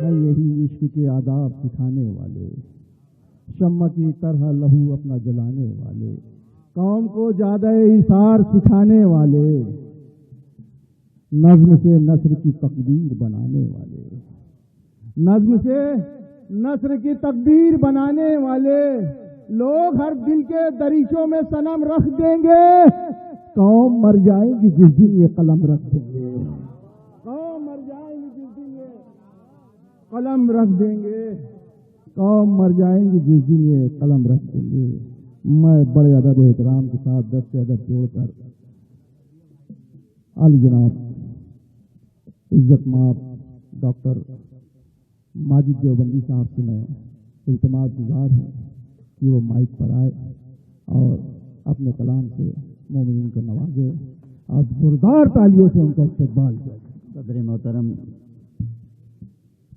ہے یہی عشق کے آداب سکھانے والے، شمع کی طرح لہو اپنا جلانے والے، قوم کو زیادہ ایثار سکھانے والے، نظم سے نثر کی تقدیر بنانے والے، نظم سے نثر کی تقدیر بنانے والے لوگ ہر دل کے دریچوں میں صنم رکھ دیں گے، قوم مر جائے گی جس دن یہ قلم رکھ دیں گے، قوم مر جائے گی جس دن یہ قلم رکھ دیں گے، قوم مر جائیں گی جس دن یہ قلم رکھ دیں گے۔ میں بڑے ادب و احترام کے ساتھ دست سے ادب جوڑ کر عالی جناب عزت مآب ڈاکٹر ماجد دیوبندی صاحب سے میں التماس گزار ہوں کہ وہ مائک پر آئے اور اپنے کلام سے مومنین کو نوازے اور زوردار تالیوں سے ان کا استقبال کیا۔ صدر محترم،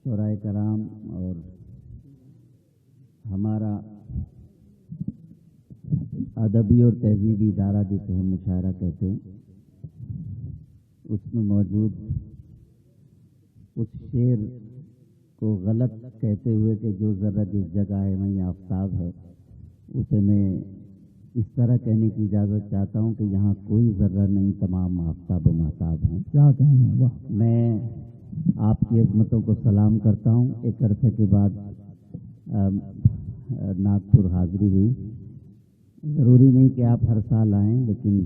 شورائے کرام اور ہمارا ادبی اور تہذیبی ادارہ جسے ہم مشاعرہ کہتے ہیں، اس میں موجود اس شعر کو غلط کہتے ہوئے کہ جو ذرہ جس جگہ ہے وہیں آفتاب ہے، اسے میں اس طرح کہنے کی اجازت چاہتا ہوں کہ یہاں کوئی ذرہ نہیں، تمام آفتاب و مہتاب ہیں۔ کیا کہنا ہے؟ میں آپ کی عظمتوں کو سلام کرتا ہوں۔ ایک عرصے کے بعد ناگپور حاضری ہوئی، ضروری نہیں کہ آپ ہر سال آئیں، لیکن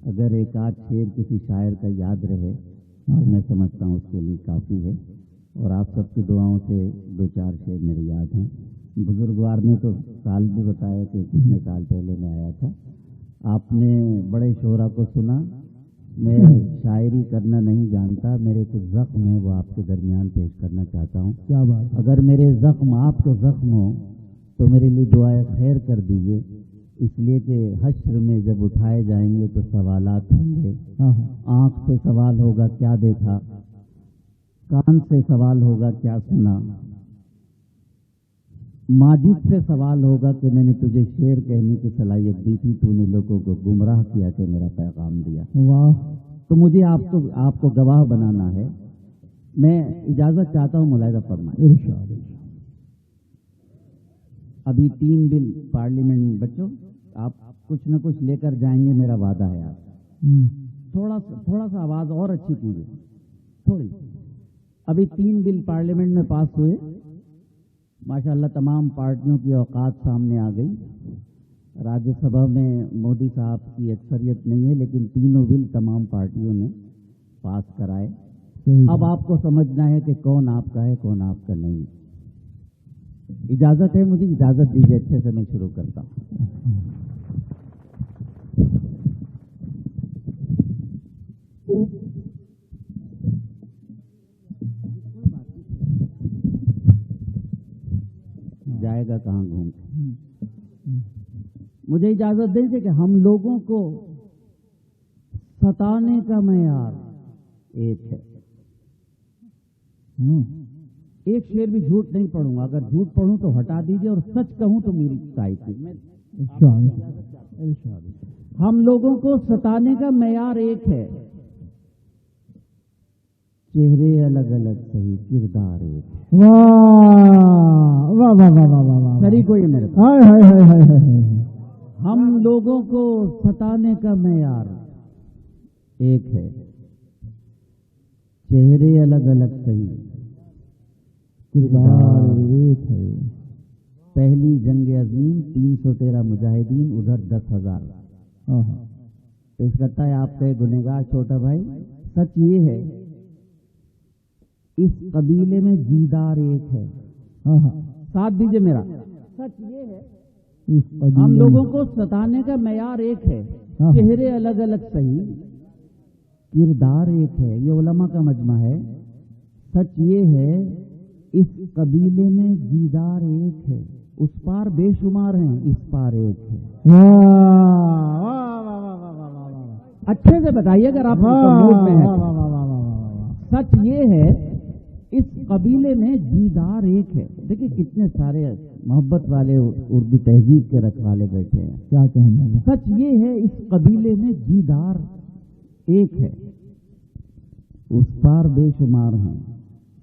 اگر ایک آدھ شعر کسی شاعر کا یاد رہے تو میں سمجھتا ہوں اس کے لیے کافی ہے، اور آپ سب کی دعاؤں سے دو چار شعر میرے یاد ہیں۔ بزرگوار نے تو سال بھی بتایا کہ کتنے سال پہلے میں آیا تھا۔ آپ نے بڑے شعرا کو سنا، میں شاعری کرنا نہیں جانتا، میرے کچھ زخم ہیں وہ آپ کے درمیان پیش کرنا چاہتا ہوں۔ کیا بات؟ اگر میرے زخم آپ کو زخم ہو تو میرے لیے دعائے خیر کر دیجیے، اس لیے کہ حشر میں جب اٹھائے جائیں گے تو سوالات ہوں گے۔ آنکھ سے سوال ہوگا کیا دیکھا، کان سے سوال ہوگا کیا سنا، ماجد سے سوال ہوگا کہ میں نے تجھے شعر کہنے کی صلاحیت دی تھی، تو نے لوگوں کو گمراہ کیا کہ میرا پیغام دیا۔ واہ! تو مجھے آپ کو گواہ بنانا ہے۔ میں اجازت چاہتا ہوں، ملاحظہ فرمائیں۔ ارشاد۔ ابھی 3 بل پارلیمنٹ، بچوں آپ کچھ نہ کچھ لے کر جائیں گے، میرا وعدہ ہے آپ۔ تھوڑا سا آواز اور اچھی کیجیے، تھوڑی۔ ابھی 3 بل پارلیمنٹ میں پاس ہوئے، ماشاءاللہ تمام پارٹیوں کی اوقات سامنے آ گئی۔ راجیہ سبھا میں مودی صاحب کی اکثریت نہیں ہے، لیکن تینوں بل تمام پارٹیوں نے پاس کرائے۔ اب آپ کو سمجھنا ہے کہ کون آپ کا ہے، کون آپ کا نہیں۔ اجازت ہے مجھے؟ اجازت دیجیے، اچھے سے میں شروع کرتا ہوں۔ جائے گا کہاں گھوم کے؟ مجھے اجازت دیجیے کہ ہم لوگوں کو ستانے کا معیار ایک ہے۔ ایک شعر بھی جھوٹ نہیں پڑھوں گا، اگر جھوٹ پڑھوں تو ہٹا دیجیے، اور سچ کہوں تو میری تائید۔ ہم لوگوں کو ستانے کا معیار ایک ہے، چہرے الگ الگ صحیح، کردار ایک ہے۔ واہ واہ واہ واہ واہ واہ! شریک ہوئے میرے پاس۔ ہائے ہائے ہائے ہائے ہائے! ہم لوگوں کو ستانے کا معیار ایک ہے، چہرے الگ الگ صحیح، کردار ایک ہے۔ پہلی جنگ عظیم 313 مجاہدین، ادھر 10,000۔ پیش کرتا ہے آپ کا گنہگار چھوٹا بھائی۔ سچ یہ ہے اس قبیلے میں جیدار ایک ہے۔ ساتھ دیجیے میرا۔ سچ یہ ہے ہم لوگوں کو ستانے کا معیار ایک ہے، چہرے الگ الگ صحیح، کردار ایک ہے۔ یہ علماء کا مجمع ہے۔ سچ یہ ہے اس قبیلے میں جیدار ایک ہے، اس پار بے شمار ہیں، اس پار ایک ہے۔ اچھے سے بتائیے اگر آپ موڈ میں ہیں۔ سچ یہ ہے اس قبیلے میں جیدار ایک ہے۔ دیکھیے کتنے سارے محبت والے اردو تہذیب کے رکھوالے بیٹھے ہیں، کیا کہنا ہے۔ سچ یہ ہے اس قبیلے میں جیدار ایک ہے، اس پار بے شمار ہیں،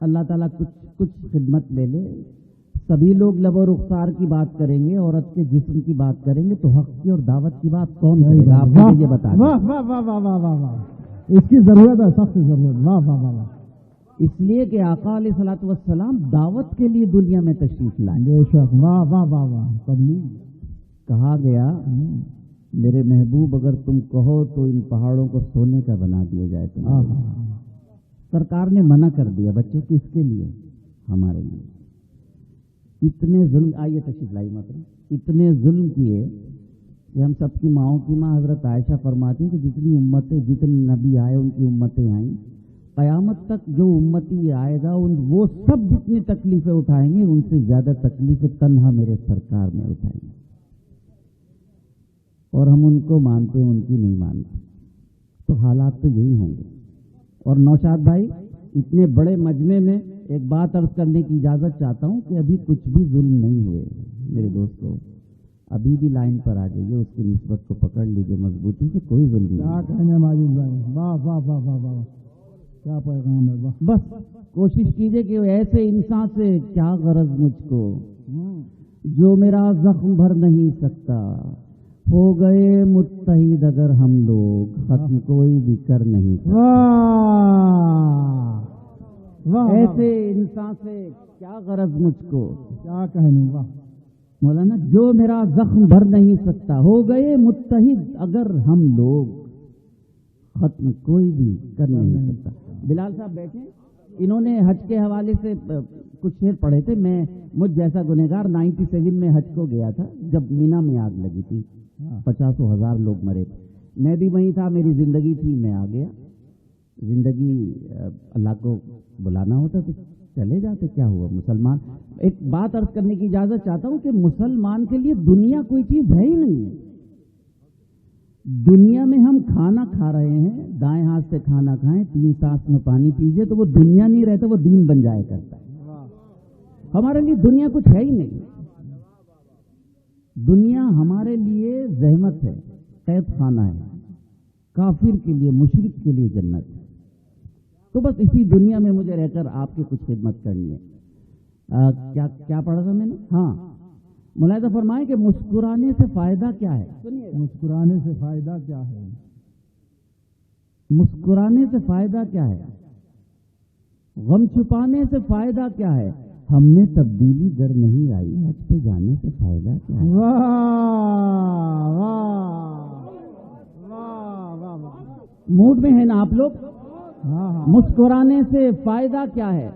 اللہ تعالیٰ کچھ خدمت لے لے. سبھی لوگ لب و رخسار کی بات کریں گے، عورت کے جسم کی بات کریں گے، تو حق کی اور دعوت کی بات کون کرے گا؟ آپ مجھے یہ بتا دیں. واہ واہ واہ واہ واہ واہ واہ، اس کی ضرورت ہے، سخت ضرورت. واہ واہ واہ واہ. اس لیے کہ آقا علیہ الصلوۃ والسلام دعوت کے لیے دنیا میں تشریف لائے. بے شک. واہ واہ واہ واہ. تبلیغ. کہا گیا میرے محبوب اگر تم کہو تو ان پہاڑوں کو سونے کا بنا دیا جائے. سرکار نے منع کر دیا بچوں کی، اس کے لیے ہمارے لیے اتنے ظلم. آئیے تشریف لائی مطلب اتنے ظلم کیے کہ ہم سب کی ماؤں کی ماں حضرت عائشہ فرماتی ہیں کہ جتنی امتیں، جتنے نبی آئے ان کی امتیں آئیں، قیامت تک جو امتی آئے گا وہ سب جتنی تکلیفیں اٹھائیں گے ان سے زیادہ تکلیفیں تنہا میرے سرکار نے اٹھائیں گے. اور ہم ان کو مانتے ہیں، ان کی نہیں مانتے. تو حالات تو یہی ہوں گے. اور نوشاد بھائی اتنے بڑے مجمع میں ایک بات عرض کرنے کی اجازت چاہتا ہوں کہ ابھی کچھ بھی ظلم نہیں ہوئے میرے دوستوں. ابھی بھی لائن پر آ جائیے، اس کی نسبت کو پکڑ لیجیے مضبوطی سے. کوئی ظلم نہیں. کیا کہنے ماجد بھائی. واہ واہ واہ واہ واہ. کیا پیغام ہے. بس کوشش کیجیے کہ ایسے انسان سے کیا غرض مجھ کو جو میرا زخم بھر نہیں سکتا. ہو گئے متحد اگر ہم لوگ، ختم کوئی بھی کر نہیں سکتا. ایسے انسان سے کیا غرض مجھ کو. کیا کہنے. واہ مولانا جو میرا زخم بھر نہیں سکتا. ہو گئے متحد اگر ہم لوگ، ختم کوئی بھی کر نہیں سکتا. بلال صاحب بیٹھے، انہوں نے حج کے حوالے سے کچھ شعر پڑھے تھے. مجھ جیسا گنہگار 97 میں حج کو گیا تھا جب مینا میں آگ لگی تھی، 50,000 لوگ مرے تھے. میں بھی وہیں تھا، میری زندگی تھی، میں آ گیا. زندگی اللہ کو بلانا ہوتا تو چلے جاتے، کیا ہوا. مسلمان ایک بات عرض کرنے کی اجازت چاہتا ہوں کہ مسلمان کے لیے دنیا کوئی چیز ہے ہی نہیں. دنیا میں ہم کھانا کھا رہے ہیں، دائیں ہاتھ سے کھانا کھائیں، 3 سانس میں پانی پیجیے تو وہ دنیا نہیں رہتا، وہ دین بن جایا کرتا ہے. ہمارے لیے دنیا کچھ ہے ہی نہیں. دنیا ہمارے لیے زحمت ہے، قید خانہ ہے. کافر کے لیے، مشرک کے لیے جنت ہے. تو بس اسی دنیا میں مجھے رہ کر آپ کی کچھ خدمت کرنی ہے. کیا پڑھا تھا میں نے؟ ہاں، ملاحظہ فرمائیں کہ مسکرانے سے فائدہ کیا ہے. مسکرانے سے فائدہ کیا ہے. مسکرانے سے فائدہ کیا ہے. غم چھپانے سے فائدہ کیا ہے. ہم نے تبدیلی در نہیں آئی، حج پہ جانے سے فائدہ کیا ہے. واہ واہ واہ واہ. موڈ میں ہیں نا آپ لوگ. ہاں ہاں. مسکرانے سے فائدہ کیا ہے،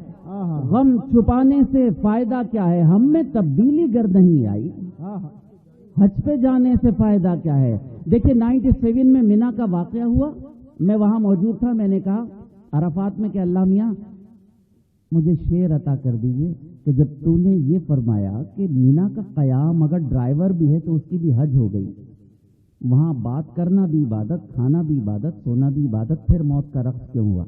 غم چھپانے سے فائدہ کیا ہے. ہم میں تبدیلی گر نہیں آئی، حج پہ جانے سے فائدہ کیا ہے. دیکھیے 97 میں مینا کا واقعہ ہوا، میں وہاں موجود تھا. میں نے کہا عرفات میں کہ اللہ میاں مجھے شعر عطا کر دیجیے کہ جب تو نے یہ فرمایا کہ مینا کا قیام اگر ڈرائیور بھی ہے تو اس کی بھی حج ہو گئی. وہاں بات کرنا بھی عبادت، کھانا بھی عبادت، سونا بھی عبادت، پھر موت کا رقص کیوں ہوا.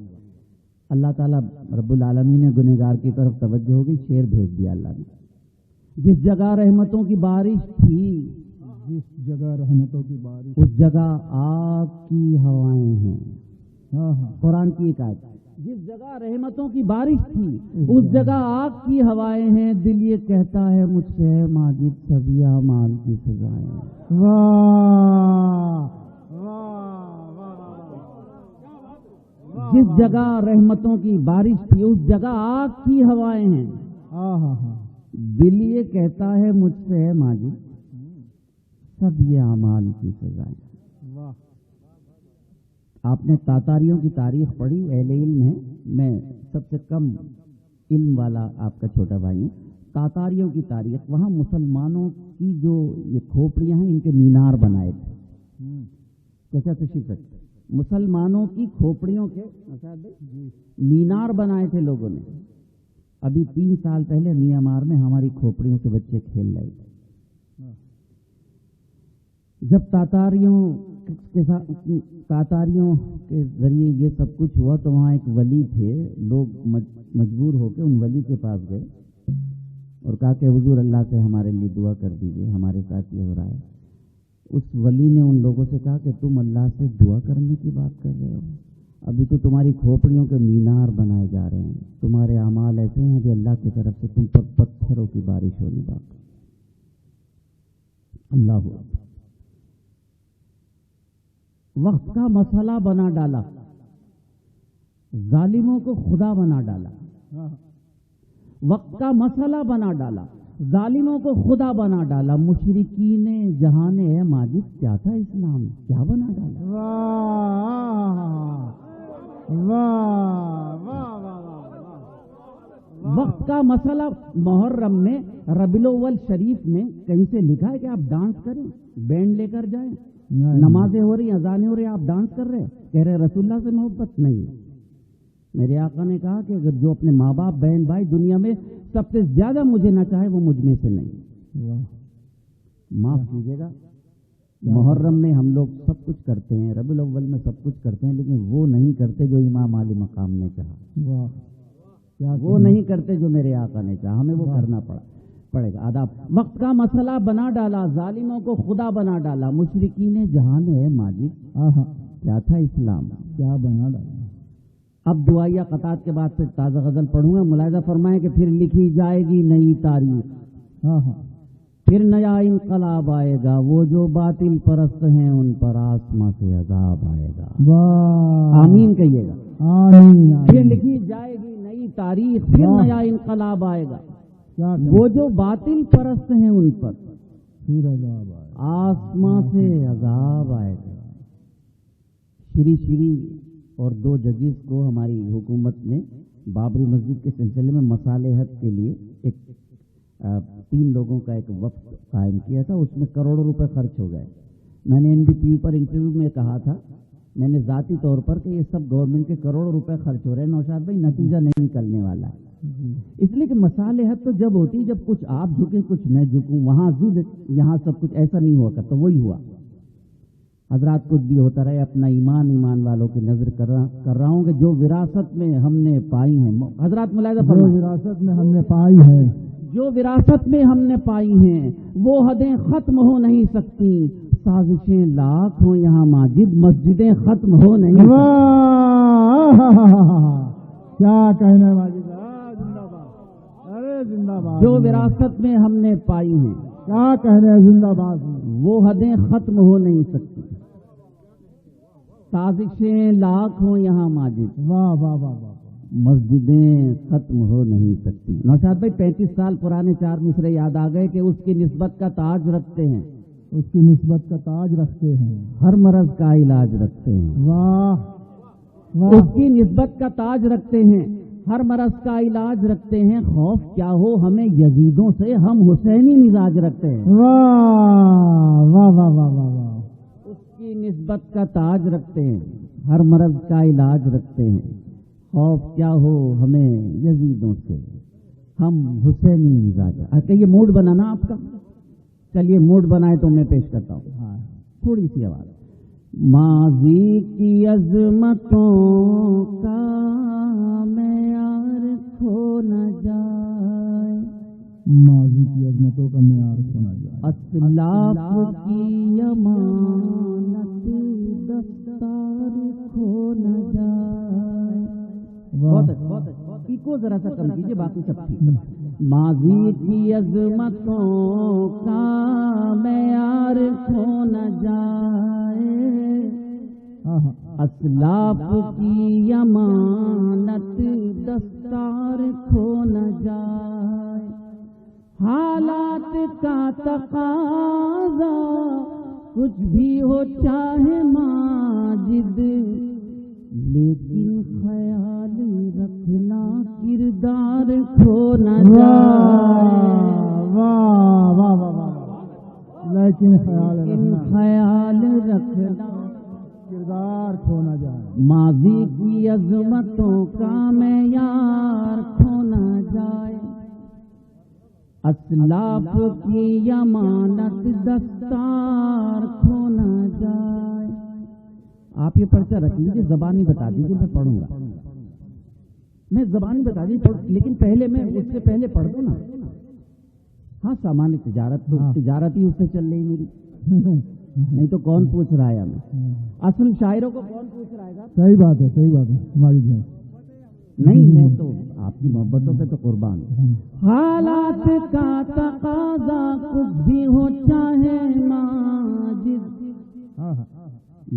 اللہ تعالیٰ رب العالمین نے گنہگار کی طرف توجہ ہو گئی، شعر بھیج دیا اللہ نے. جس جگہ رحمتوں کی بارش تھی، جس جگہ رحمتوں کی بارش، اس جگہ آگ کی ہوائیں ہیں. قرآن کی ایک آیت. جس جگہ رحمتوں کی بارش تھی اس جگہ آگ کی ہوائیں ہیں. دل یہ کہتا ہے مجھ سے ہے ماجد سبھی اعمال کی سزائیں. واہ. جس جگہ رحمتوں کی بارش تھی اس جگہ آگ کی ہوائیں ہیں. دل یہ کہتا ہے مجھ سے ہے ماجد سب یہ اعمال کی سزائیں. آپ نے تاتاریوں کی تاریخ پڑھی، اہل علم ہے، میں سب سے کم علم والا آپ کا چھوٹا بھائی ہوں. تاتاریوں کی تاریخ، وہاں مسلمانوں کی جو یہ کھوپڑیاں ہیں ان کے مینار بنائے تھے. کیسا تشریف رکھتے مسلمانوں کی کھوپڑیوں کے مینار بنائے تھے لوگوں نے. ابھی 3 سال پہلے میانمار میں ہماری کھوپڑیوں کے بچے کھیل رہے تھے. جب تاتاریوں کے ذریعے یہ سب کچھ ہوا تو وہاں ایک ولی تھے. لوگ مجبور ہو کے ان ولی کے پاس گئے اور کہا کہ حضور اللہ سے ہمارے لیے دعا کر دیجیے، ہمارے ساتھ یہ ہو رہا ہے. اس ولی نے ان لوگوں سے کہا کہ تم اللہ سے دعا کرنے کی بات کر رہے ہو، ابھی تو تمہاری کھوپڑیوں کے مینار بنائے جا رہے ہیں. تمہارے اعمال ایسے ہیں کہ اللہ کی طرف سے تم پر پتھروں کی بارش ہونے باقی. اللہ وقت کا مسئلہ بنا ڈالا, ظالموں کو خدا بنا ڈالا. وقت کا مسئلہ بنا ڈالا, ظالموں کو خدا بنا ڈالا. مشرکین جہان ہے ماجد کیا تھا اسلام, کیا بنا ڈالا. وقت کا مسئلہ محرم میں ربیع الاول شریف میں کہیں سے لکھا ہے کہ آپ ڈانس کریں, بینڈ لے کر جائیں, نمازیں ہو رہی, اذانیں ہو رہی, آپ ڈانس کر رہے, کہہ رہے رسول اللہ سے محبت نہیں. میرے آقا نے کہا کہ اگر جو اپنے ماں باپ بہن بھائی دنیا میں سب سے زیادہ مجھے نہ چاہے وہ مجھ میں سے نہیں. معاف کیجیے گا, محرم میں ہم لوگ سب کچھ کرتے ہیں, ربیع الاول میں سب کچھ کرتے ہیں, لیکن وہ نہیں کرتے جو امام علی مقام نے چاہا, وہ نہیں کرتے جو میرے آقا نے چاہا, ہمیں وہ کرنا پڑے گا. آداب. وقت کا مسئلہ بنا ڈالا, ظالموں کو خدا بنا ڈالا. مشرکین جہان ہے ماجد کیا تھا اسلام, کیا بنا ڈالا. اب دعائیہ قطعات کے بعد سے تازہ غزل پڑھوں گا. ملاحظہ فرمائیں کہ پھر لکھی جائے گی نئی تاریخ, پھر نیا انقلاب آئے گا, وہ جو باطل پرست ہیں ان پر آسماں سے عذاب آئے گا. آمین کہیے گا. پھر لکھی جائے گی نئی تاریخ, پھر نیا انقلاب آئے گا, وہ جو باطل پرست ہیں ان پر آسماں سے عذاب آئے گا. شری اور 2 ججز کو ہماری حکومت نے بابری مسجد کے سلسلے میں مصالحت کے لیے ایک 3 لوگوں کا ایک وقت قائم کیا تھا, اس میں کروڑوں روپے خرچ ہو گئے. میں نے NDTV پر انٹرویو میں کہا تھا, میں نے ذاتی طور پر کہ یہ سب گورنمنٹ کے کروڑوں روپے خرچ ہو رہے ہیں نوشاد بھائی, نتیجہ نہیں نکلنے والا ہے. اس لیے کہ مصالحت تو جب ہوتی جب کچھ آپ جھکیں کچھ میں جھکوں, وہاں یہاں سب کچھ ایسا نہیں ہوا کرتا. وہی ہوا. حضرات کچھ بھی ہوتا رہے, اپنا ایمان والوں کی نظر کر رہا ہوں کہ جو وراثت میں ہم نے پائی ہیں, حضرات ملاحظہ فرمائیں, وراثت میں ہم نے پائی ہے, جو وراثت میں ہم نے پائی ہیں وہ حدیں ختم ہو نہیں سکتی. سازشیں لاکھ ہوں یہاں ماجد, مسجدیں ختم ہو نہیں سکتی. کیا کہنا ماجد, زندہ باد, ارے زندہ باد. جو وراثت میں ہم نے پائی ہیں کیا کہنا ہے, زندہ باد. وہ حدیں ختم ہو نہیں سکتی. سازشیں لاکھ ہوں یہاں ماجد, واہ واہ واہ واہ, مسجدیں ختم ہو نہیں سکتی. نوشاد بھائی 35 سال پرانے 4 مصرے یاد آ گئے کہ اس کی نسبت کا تاج رکھتے ہیں, اس کی نسبت کا تاج رکھتے ہیں, ہر مرض کا علاج رکھتے ہیں. واہ واہ. اس کی نسبت کا تاج رکھتے ہیں, ہر مرض کا علاج رکھتے ہیں. خوف کیا ہو ہمیں یزیدوں سے, ہم حسینی مزاج رکھتے ہیں. واہ واہ واہ واہ واہ. اس کی نسبت کا تاج رکھتے ہیں, ہر مرض کا علاج رکھتے ہیں. خوف کیا ہو ہمیں یزیدوں سے, ہم حسینی مزاج. کہ یہ موڈ بنانا آپ کا, چلیے موڈ بنائے تو میں پیش کرتا ہوں. تھوڑی سی آواز. ماضی کی عظمتوں کا معیار کھو نہ جائے, ماضی کی عظمتوں کا معیار کھو نہ جائے. اسلاف کی امانت دستار کھو نہ جائے. بہت اچھا, کو ذرا سا کم کیجیے, باقی سب ٹھیک. ماضی کی عظمتوں کا معیار کھو نہ جائے, اسلاف کی امانت دستار کھو نہ جائے. حالات کا تقاضا کچھ بھی ہو چاہے ماجد, لیکن خیال رکھنا کردار کھو نہ جائے. واہ واہ واہ. لیکن خیال رکھنا کردار کھو نہ جائے. ماضی کی عظمتوں کا معیار کھو نہ جائے, اسلاف کی امانت دستار کھو نہ جائے. آپ یہ پرچہ رکھ لیجیے, زبانی بتا دیجیے, میں پڑھوں گا. میں زبانی بتا دیجیے, لیکن پہلے میں اس سے پہلے پڑھ دوں نا. ہاں, سامان تجارت ہی اس سے چل رہی میری. نہیں تو کون پوچھ رہا ہے ہمیں؟ اصل شاعروں کو کون پوچھ رہا ہے صاحب؟ صحیح بات ہے ہماری جان. نہیں، میں تو آپ کی محبتوں پہ تو قربان ہوں. حالات کا تقاضا کچھ بھی ہو چاہے ماجد،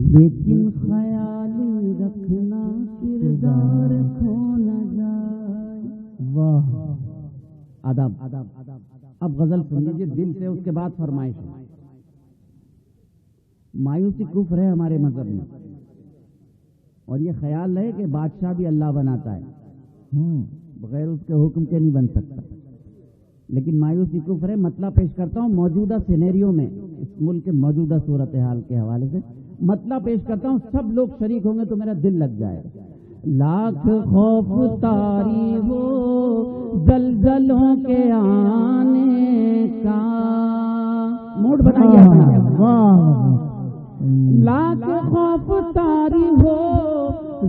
لیکن خیال رکھنا کردار کھو نہ جائے. واہ. آداب. اب غزل سن لیجیے دل سے، اس کے بعد فرمائش. مایوسی کفر ہے ہمارے مذہب میں، اور یہ خیال ہے کہ بادشاہ بھی اللہ بناتا ہے، بغیر اس کے حکم کے نہیں بن سکتا. لیکن مایوسی کفر ہے. مسئلہ پیش کرتا ہوں موجودہ سینیریو میں، اس ملک کے موجودہ صورتحال کے حوالے سے مسئلہ پیش کرتا ہوں. سب لوگ شریک ہوں گے تو میرا دل لگ جائے گا. لاکھ خوف طاری ہو زلزلوں کے آنے کا، موڈ بنائیے اپنا. لاکھ خوف طاری ہو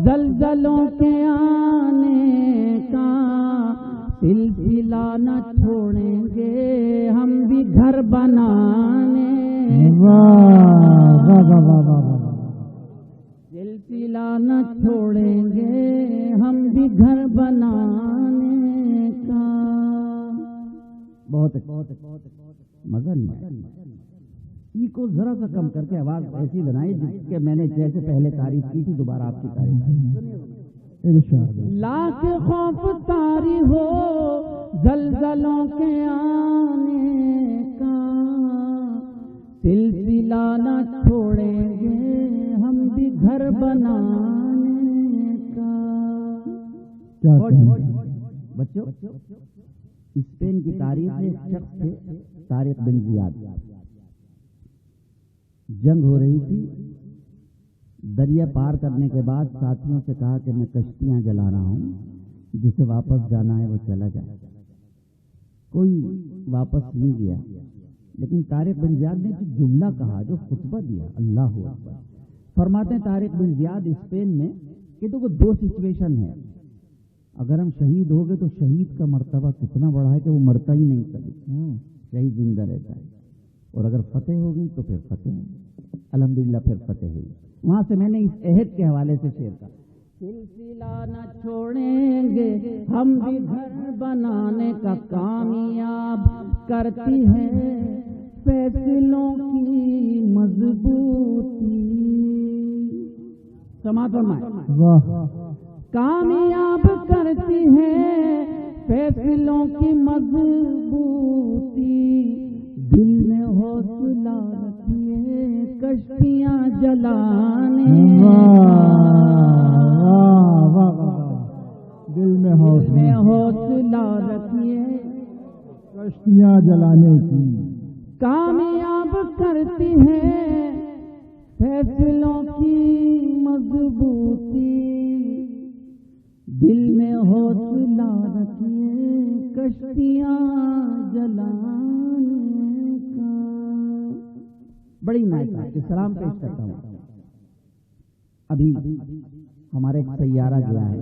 زلزلوں کے آنے کا، سلسلہ نہ چھوڑیں گے ہم بھی گھر بنانے. سلسلہ نہ چھوڑیں گے ہم بھی گھر بنانے کا. بہت مزہ نہیں. کو ذرا سا کم کر کے آواز ایسی بنائی جس کے میں نے جیسے پہلے تعریف کی تھی دوبارہ آپ کی تعریف. لاکھ خوف طاری ہو زلزلوں کے آنے کا، سلسلہ نہ چھوڑیں گے ہم بھی گھر بنانے کا. بچوں، اسپین کی تاریخ میں ایک شخص تھے طارق بن زیاد. جنگ ہو رہی تھی. دریا پار کرنے کے بعد ساتھیوں سے کہا کہ میں کشتیاں جلا رہا ہوں، جسے واپس جانا ہے وہ چلا جائے. کوئی واپس نہیں گیا، لیکن طارق بن زیاد نے ایک جملہ کہا جو خطبہ دیا. اللہ اکبر. فرماتے ہیں طارق بن زیاد اسپین میں کہ تو وہ دو سچویشن ہے. اگر ہم شہید ہو گئے تو شہید کا مرتبہ کتنا بڑا ہے کہ وہ مرتا ہی نہیں کبھی، شہید زندہ رہتا ہے. اور اگر فتح ہو گئی تو پھر فتح ہے. الحمدللہ پھر فتح ہوئی. وہاں سے میں نے اس عہد کے حوالے سے شعر کا، سلسلہ نہ چھوڑیں گے ہم بھی گھر بنانے کا، کامیاب کرتی ہے فیصلوں کی مضبوطی. سماعت فرمائیں. کامیاب کرتی ہے فیصلوں کی مضبوطی، دل میں حوصلہ رکھیے کشتیاں جلانے. دل میں حوصلہ رکھیے کشتیاں جلانے کی. کامیاب کرتی ہے فیصلوں کی مضبوطی، دل میں حوصلہ رکھیے کشتیاں جلانے کا. بڑی نائب کے سلام پیش کرتا ہوں. ابھی ہمارے سیارہ گیا ہے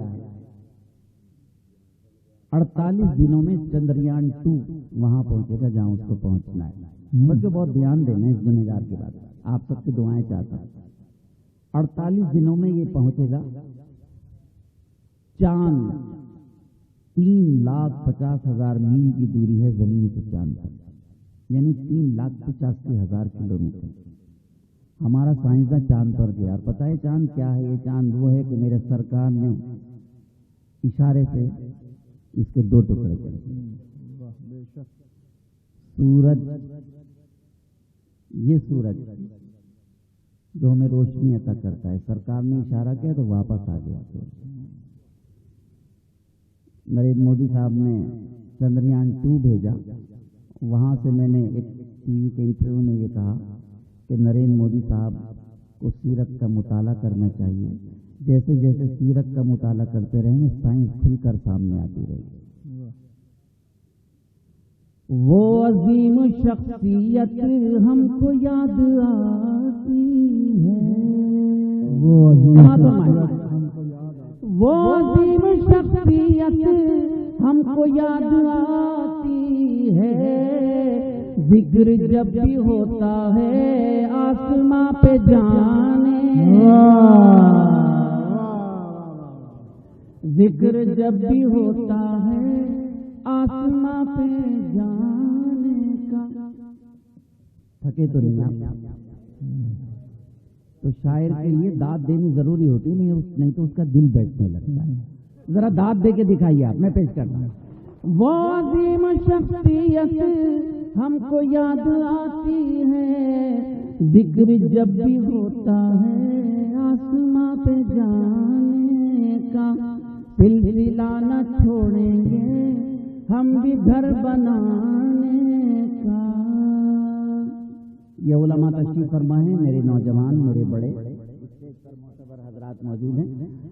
48 دنوں میں چندریان 2 وہاں پہنچے گا جہاں اس کو پہنچنا ہے. بچوں بہت دھیان دینا اس گنہگار کی بات، آپ سب کی دعائیں چاہتا ہوں. 48 دنوں میں یہ پہنچے گا چاند. 3,50,000 میل کی دوری ہے زمین سے چاند تک، یعنی 3,85,000 کلومیٹر. ہمارا سائنسداں چاند پر گیا. پتہ ہے چاند کیا ہے؟ یہ چاند وہ ہے کہ میرے سرکار نے اشارے سے اس کے 2 ٹکڑے کر دیے. سورج، یہ سورج جو ہمیں روشنی عطا کرتا ہے، سرکار نے اشارہ کیا تو واپس آ گیا. نریندر مودی صاحب نے چندریان 2 بھیجا. وہاں سے میں نے ایک ٹی وی کے انٹرویو میں یہ کہا کہ نریندر مودی صاحب کو سیرت کا مطالعہ کرنا چاہیے. جیسے جیسے سیرت کا مطالعہ کرتے رہیں سائنس کھل کر سامنے آتی رہے. وہ عظیم شخصیت ہم کو یاد آتی ہے، وہ عظیم شخصیت ہم کو یاد آتی ہے، ذکر جب بھی ہوتا ہے آسماں پہ جانے، ذکر جب بھی ہوتا ہے آسماں پہ جانے کا۔ تھکے تو نہیں آپ؟ تو شاعر کے لیے داد دینی ضروری ہوتی نہیں تو اس کا دل بیٹھنے لگتا ہے۔ ذرا داد دے کے دکھائیے آپ، میں پیش کرتا ہوں۔ وہ عظیم شخصیت ہم کو یاد آتی ہے، ذکر جب بھی ہوتا ہے آسماں پہ جانے کا، سلسلہ نہ چھوڑیں گے ہم بھی گھر بنانے کا۔ یہ علماء تشریف فرما ہیں، میرے نوجوان، میرے بڑے حضرات موجود ہیں۔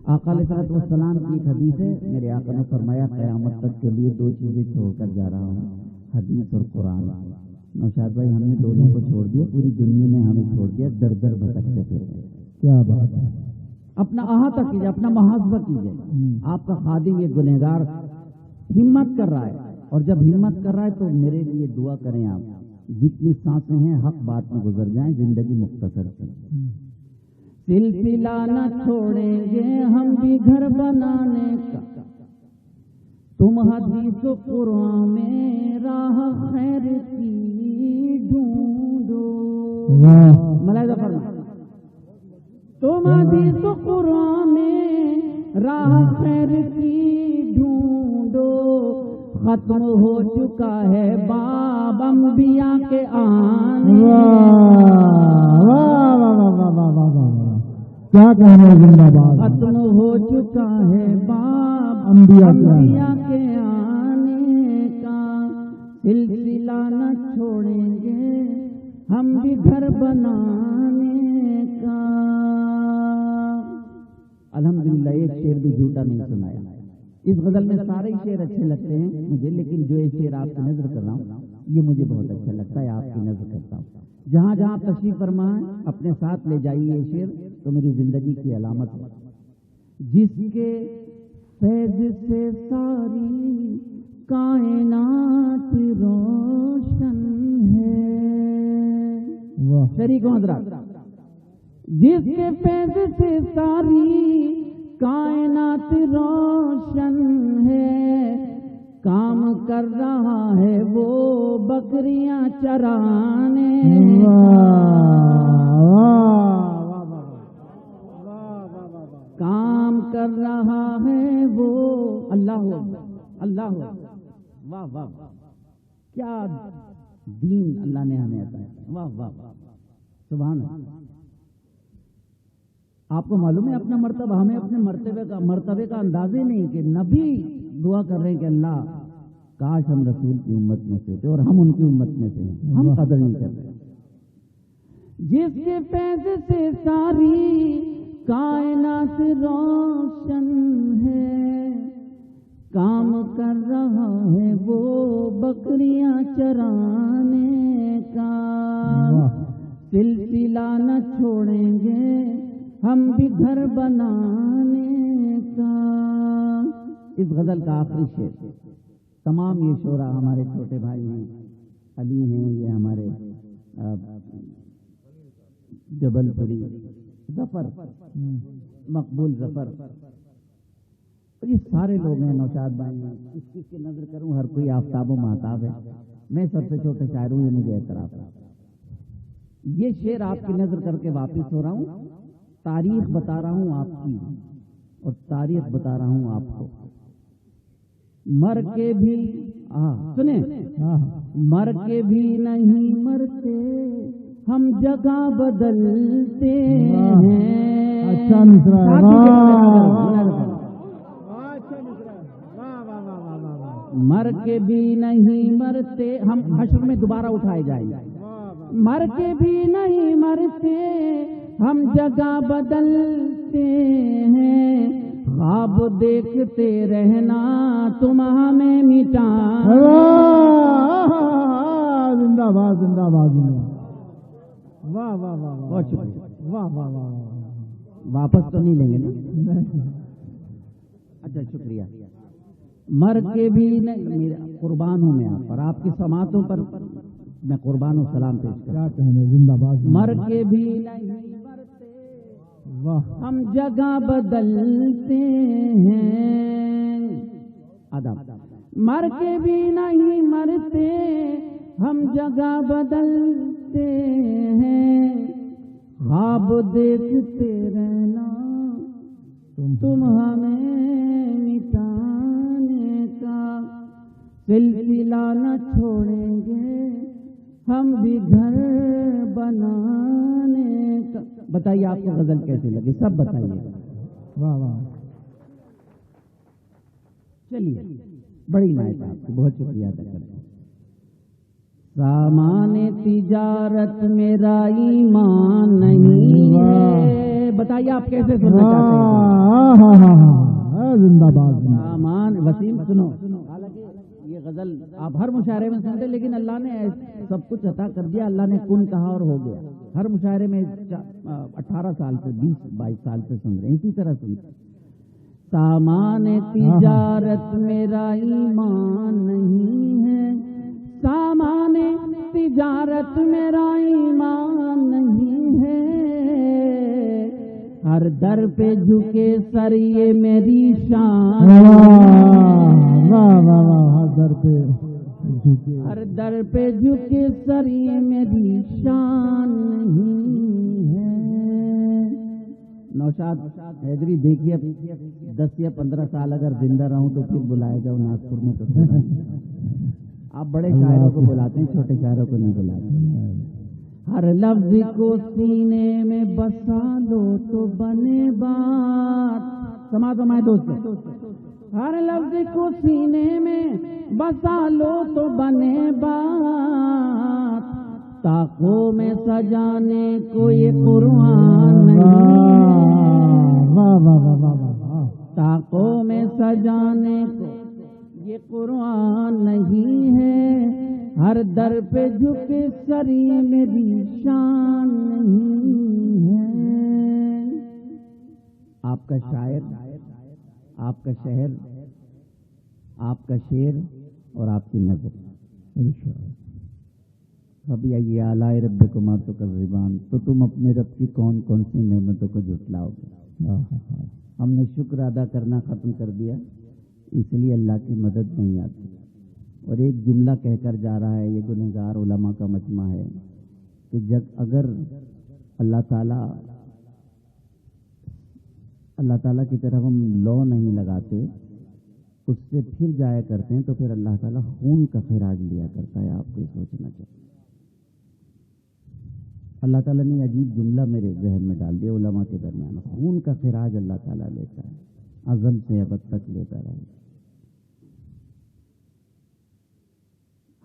آقا علیہ الصلوۃ والسلام کی ایک حدیث ہے، میرے آقا نے فرمایا قیامت تک کے لیے دو چیزیں چھوڑ کر جا رہا ہوں، حدیث اور قرآن۔ نوشاد بھائی ہم نے دونوں کو چھوڑ دیا، پوری دنیا نے ہمیں چھوڑ دیا، در در بھٹکتے تھے۔ کیا بات ہے! اپنا احاطہ کیجیے، اپنا محاسبہ کیجیے۔ آپ کا خادم یہ گنہگار ہمت کر رہا ہے، اور جب ہمت کر رہا ہے تو میرے لیے دعا کریں آپ، جتنی سانسیں ہیں حق بات میں گزر جائیں، زندگی مختصر کریں۔ سلسلہ نہ چھوڑیں گے ہم بھی گھر بنانے کا، تم حدیث و قرآن میں راہ خیر کی ڈھونڈو۔ ملاحظہ فرما، تم حدیث و قرآن میں راہ خیر کی ڈھونڈو، ختم ہو چکا ہے باب انبیاء کے آنے۔ کیا کہنا ہے، زندہ باد۔ ختم ہو چکا ہے باب انبیاء کے آنے کا، سلسلہ نہ چھوڑیں گے ہم بھی گھر بنانے کا۔ الحمدللہ ایک شعر بھی جھوٹا نہیں سنایا۔ اس غزل میں سارے شعر اچھے لگتے ہیں مجھے، لیکن جو ایک شعر آپ کی نظر کر رہا ہوں یہ مجھے بہت اچھا لگتا ہے، آپ کی نظر کرتا ہوں۔ جہاں جہاں تشریف فرمائیں اپنے ساتھ لے جائیے یہ شعر، تو میری زندگی کی علامت ہے۔ جس کے فیض سے ساری کائنات روشن ہے، شریک ہوں حضرات، جس کے فیض سے ساری کائنات روشن ہے، کام کر رہا ہے وہ بکریاں چرانے۔ کام کر رہا ہے وہ، اللہ اللہ، واہ واہ، کیا دین اللہ نے ہمیں عطا کیا، واہ واہ سبحان اللہ۔ آپ کو معلوم ہے اپنا مرتبہ، ہمیں اپنے مرتبے کا اندازے نہیں کہ نبی دعا کر رہے ہیں کہ اللہ کاش ہم رسول کی امت میں سے تھے اور ہم ان کی امت میں سے ہیں، ہم قدر نہیں کر رہے۔ جس کے فیض سے ساری کائنات روشن ہے، کام کر رہا ہے وہ بکریاں چرانے کا، سلسلہ نہ چھوڑیں گے ہم بھی گھر بنانے کا۔ اس غزل کا آخری شعر، تمام یہ شعراء ہمارے چھوٹے بھائی ہیں، علی ہیں، یہ ہمارے جبل پوری، ظفر، مقبول ظفر، یہ سارے لوگ ہیں، نوشاد بھائی ہیں، کس کی نظر کروں، ہر کوئی آفتاب و مہتاب ہے، میں سب سے چھوٹے شاعر ہوں، یہ مجھے اعتراف ہے۔ یہ شعر آپ کی نظر کر کے واپس ہو رہا ہوں، تاریخ بتا رہا ہوں آپ کی اور تاریخ بتا رہا ہوں آپ کو۔ مر کے بھی سنیں، مر کے بھی نہیں مرتے ہم جگہ بدلتے ہیں۔ اچھا مصرا مر کے بھی نہیں مرتے ہم، حشر میں دوبارہ اٹھائے جائیں گے۔ مر کے بھی نہیں مرتے ہم جگہ بدلتے ہیں، خواب دیکھتے رہنا تم ہمیں مٹا۔ زندہ باد، زندہ باد، واہ واہ واہ، بہت شکریہ، واہ واہ واہ۔ واپس تو نہیں لیں گے نا؟ اچھا شکریہ۔ مر کے بھی نہیں، قربان ہوں میں آپ پر، آپ کی سماعتوں پر میں قربان و سلام پیش کرتا کیا کہنے، زندہ باد، مر کے بھی نہیں مرتے واہ، ہم جگہ بدلتے ہیں، ادب، مر کے بھی نہیں مرتے ہم جگہ بدلتے ہیں، خواب دیکھتے رہنا تم ہمیں مٹانے کا، سلسلہ نہ چھوڑیں گے ہم بھی گھر بنانے کا۔ بتائیے آپ کو غزل کیسی لگی، سب بتائیے۔ واہ واہ، چلیے بڑی نائب آپ کی بہت شکریہ ادا کرتے ہیں۔ سامان تجارت میرا ایمان نہیں ہے، بتائیے آپ کیسے سننا چاہتے ہیں؟ زندہ باد، سامان، وسیم سنو، حالانکہ یہ غزل آپ ہر مشاعرے میں سنتے، لیکن اللہ نے سب کچھ عطا کر دیا، اللہ نے کن کہا اور ہو گیا۔ ہر مشاعرے میں 18 سال سے 20-22 سال سے سن رہے ہیں، اسی طرح سنتے۔ سامان تجارت میرا ایمان نہیں ہے، سامان تجارت میرا ایمان نہیں ہے، ہر در پہ جھکے سر یہ میری شان، ہر در پہ جھکے، ہر در پہ جھکے سر یہ میری شان نہیں ہے۔ نوشاد حیدری دیکھیے 10 یا 15 سال اگر زندہ رہوں تو پھر بلایا جاؤ ناگپور میں تو آپ بڑے شاعروں کو بلاتے ہیں، چھوٹے شاعروں کو نہیں بلاتے۔ ہر لفظ کو سینے میں بسا لو تو بنے بات، سماعت ہمارے دوستوں، ہر لفظ کو سینے میں بسا لو تو بنے بات، طاقوں میں سجانے کو یہ قرآن نہیں ہے، طاقوں میں سجانے کو یہ قرآن نہیں ہے، ہر در پہ جھکے سر یہ میری شان نہیں ہے۔ آپ کا شاعر، آپ کا شہر، آپ کا شعر اور آپ کی نظر، ابھی آئیے اعلیٰ رب کما تو کذبان، تو تم اپنے رب کی کون کون سی نعمتوں کو جھٹلاؤ گے۔ ہم نے شکر ادا کرنا ختم کر دیا، اس لیے اللہ کی مدد نہیں آتی۔ اور ایک جملہ کہہ کر جا رہا ہے، یہ گنہگار علماء کا مجمع ہے کہ اگر اللہ تعالیٰ کی طرف ہم لو نہیں لگاتے، اس سے پھر جایا کرتے ہیں، تو پھر اللہ تعالیٰ خون کا خراج لیا کرتا ہے۔ آپ کو سوچنا چاہیے۔ اللہ تعالیٰ نے عجیب جملہ میرے ذہن میں ڈال دیا، علماء کے درمیان خون کا خراج اللہ تعالیٰ لیتا ہے، ازل سے ابد تک لیتا رہے۔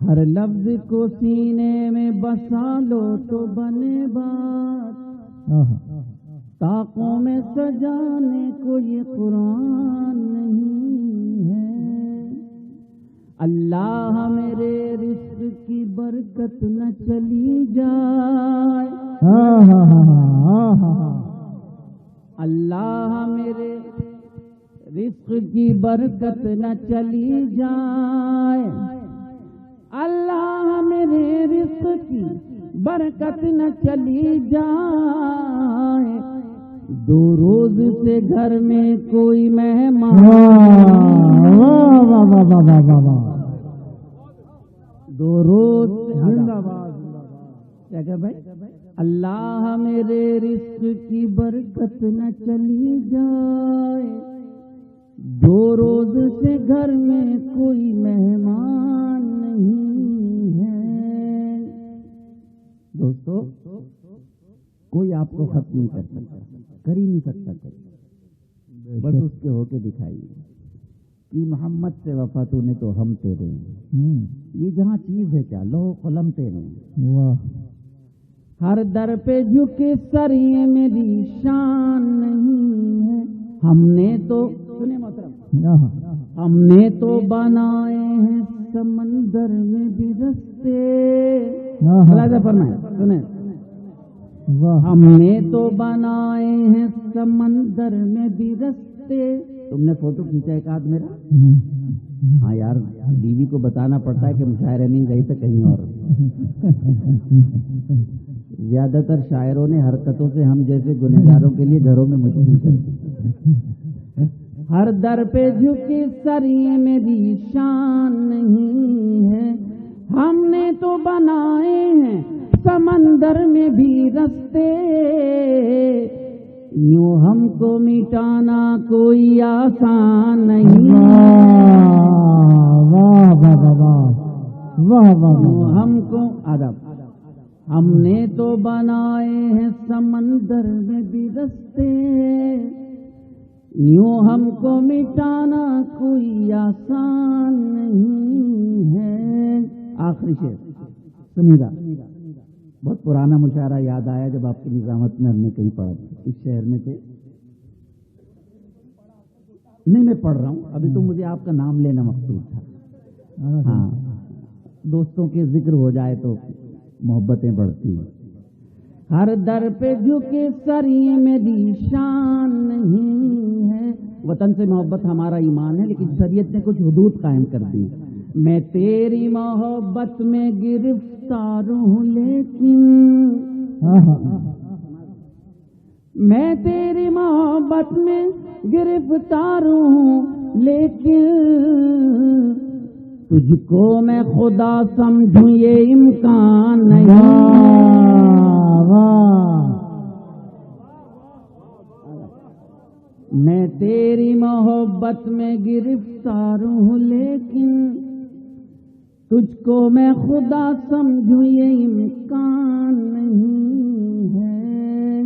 ہر لفظ کو سینے میں بسا لو تو بنے بات، طاقوں میں سجانے کو یہ قرآن نہیں ہے، اللہ میرے رزق کی برکت نہ چلی جائے، اللہ میرے رزق کی برکت نہ چلی جائے، اللہ میرے رزق کی برکت نہ چلی جائے، 2 روز سے گھر میں کوئی مہمان، 2 روز کیا کہ بھائی، اللہ میرے رزق کی برکت نہ چلی جائے، 2 روز سے گھر میں کوئی مہمان نہیں ہے۔ دوستو، کوئی آپ کو ختم نہیں کر سکتا، کر ہی نہیں سکتا کوئی، بس اس کے ہو کے دکھائیے کہ محمد سے وفا تو نے تو ہم تیرے ہیں، یہ جہاں چیز ہے کیا، لوح قلم تیرے ہیں، ہر در پہ جھکے سر یہ میری شان نہیں ہے، ہم نے تو سنے محترم، ہم نے تو بنائے ہیں سمندر میں بھی رستے، ملاحظہ فرمائیں، سنیں، ہم نے تو بنائے ہیں سمندر میں بھی رستے، تم نے فوٹو کھینچا ایک آدھ میرا، ہاں یار، بیوی کو بتانا پڑتا ہے کہ مشاعرے نہیں گئی تو کہیں اور. زیادہ تر شاعروں نے حرکتوں سے ہم جیسے گنہگاروں کے لیے گھروں میں مشکل کر دی. ہر در پہ جھکے سر یہ میری شان نہیں ہے، ہم نے تو بنائے ہیں سمندر میں بھی رستے، یوں ہم کو مٹانا کوئی آسان نہیں. واہ واہ واہ واہ واہ یوں ہم کو ادب، ہم نے تو بنائے ہیں سمندر میں بھی رستے، یوں ہم کو مٹانا کوئی آسان نہیں ہے. آخری شعر سنیے گا. بہت پرانا مشاعرہ یاد آیا جب آپ کی نظامت میں ہم نے کہیں پڑھا. اس شہر میں تھے. نہیں میں پڑھ رہا ہوں ابھی، تو مجھے آپ کا نام لینا مقصود تھا. ہاں، دوستوں کے ذکر ہو جائے تو محبتیں بڑھتی ہیں. ہر در پہ جھکے سر یہ میری شان نہیں ہے. وطن سے محبت ہمارا ایمان ہے، لیکن شریعت نے کچھ حدود قائم کر دی. میں تیری محبت میں گرفتار ہوں لیکن، میں تیری محبت میں گرفتار ہوں لیکن، تجھ کو میں خدا سمجھوں یہ امکان نہیں. میں تیری محبت میں گرفتار ہوں لیکن، تجھ کو میں خدا سمجھوں یہ امکان نہیں ہے.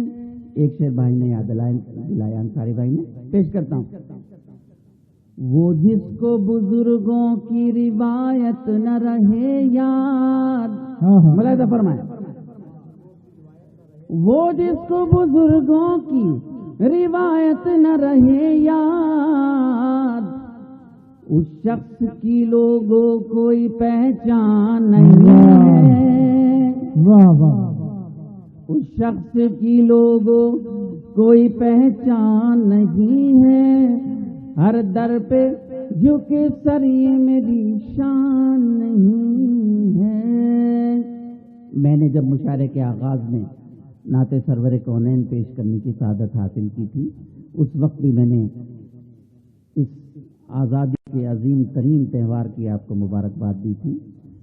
ایک شعر بھائی نے یاد دلایا، انصاری بھائی نے، پیش کرتا ہوں. وہ جس کو بزرگوں کی روایت نہ رہے یاد، ملاحظہ فرمائیں، وہ جس کو بزرگوں کی روایت نہ رہے یاد، اس شخص کی لوگوں کوئی پہچان نہیں ہے. واہ واہ. اس شخص کی لوگوں کوئی پہچان نہیں ہے. ہر در پہ جھکے سر یہ میری شان نہیں ہے. میں نے جب مشاعرے کے آغاز میں نعت سرور کونین پیش کرنے کی سعادت حاصل کی تھی، اس وقت بھی میں نے اس آزادی کے عظیم ترین تہوار کی آپ کو مبارکباد دی تھی.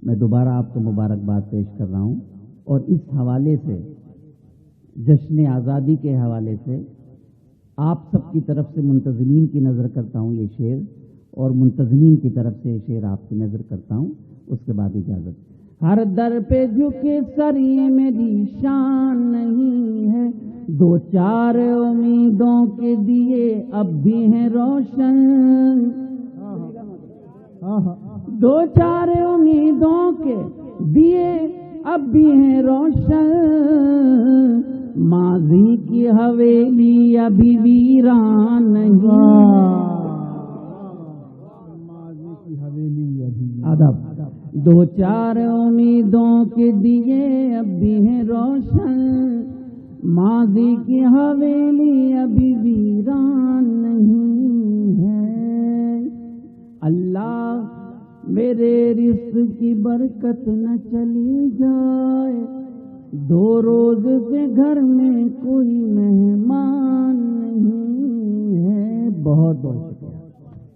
میں دوبارہ آپ کو مبارکباد پیش کر رہا ہوں، اور اس حوالے سے، جشن آزادی کے حوالے سے آپ سب کی طرف سے منتظمین کی نظر کرتا ہوں یہ شعر، اور منتظمین کی طرف سے یہ شعر آپ کی نظر کرتا ہوں. اس کے بعد اجازت. ہر در پہ جھکے سر یہ میری شان نہیں ہے، دو چار امیدوں کے دیے اب بھی ہیں روشن، دو چار امیدوں کے دیے اب بھی ہیں روشن، ماضی کی حویلی ابھی ویران نہیں. ماضی کی حویلی ابھی. ادب. دو چار امیدوں کے دیے اب بھی ہیں روشن، ماضی کی حویلی ابھی ویران نہیں ہے. اللہ میرے رزق کی برکت نہ چلی جائے، دو روز سے گھر میں کوئی مہمان نہیں ہے. بہت بہت